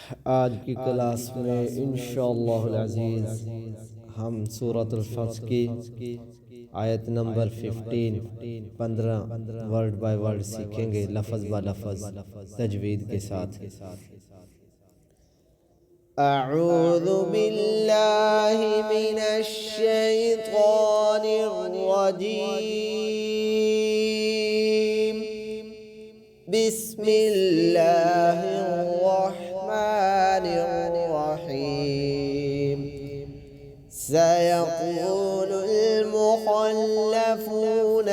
आज की क्लास में इंशाअल्लाहुल अज़ीज़ हम सूरतुल फज्र की आयत नंबर 15 वर्ड बाय वर्ड सीखेंगे, लफ्ज़ ब लफ्ज़ तजवीद के साथ। अऊज़ु बिल्लाहि मिनश शैतानिर रजीम। बिस्मिल्लाहिर रहमानिर रहीम। सयक़ूलुल मुख़ल्लफ़ून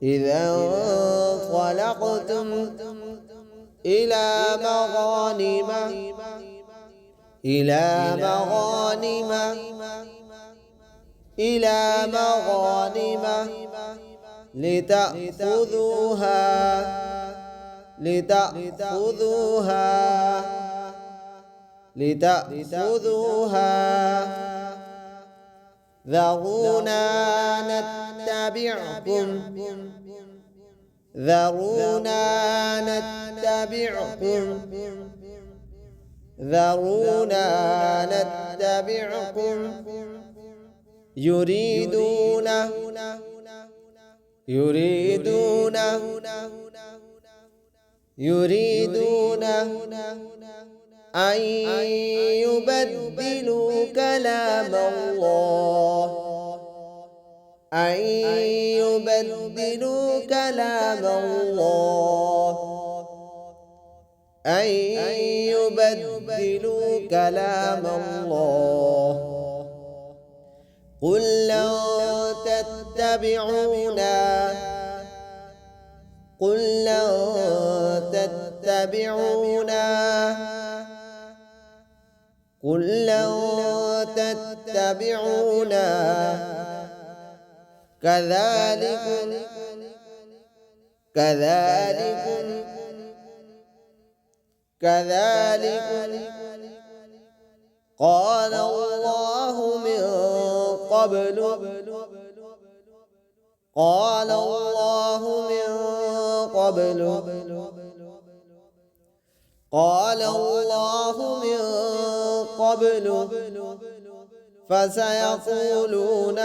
إذا انطلقتم إلى مغانم لتأخذوها ذرونا نتبعكم يريدون أن يبدلوا كلام الله قل لن تتبعونا كذلك قال الله من قبل فسيقولون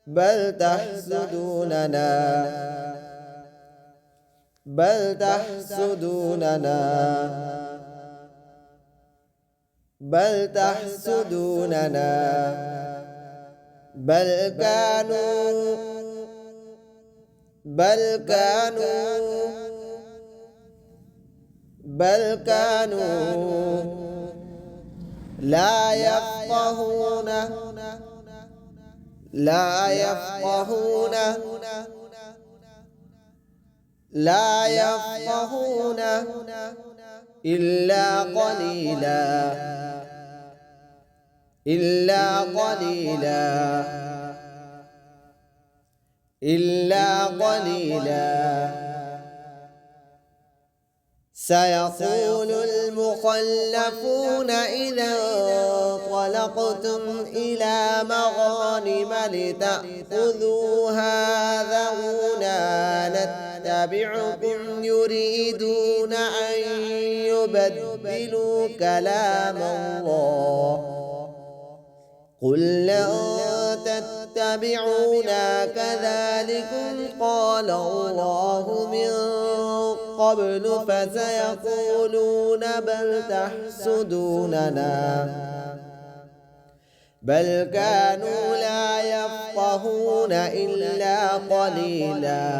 بل تحسدوننا بل كانوا لا يفقهون إلا قليلا. سيقول المخلفون إذا انطلقتم إلى مغانم لتأخذوها ذرونا نتبعكم يريدون أن يبدلوا كلام الله قل لن تتبعونا كذلكم قال الله من قبل فسيقولون بل تحسدوننا بل كانوا لا يفقهون إلا قليلا.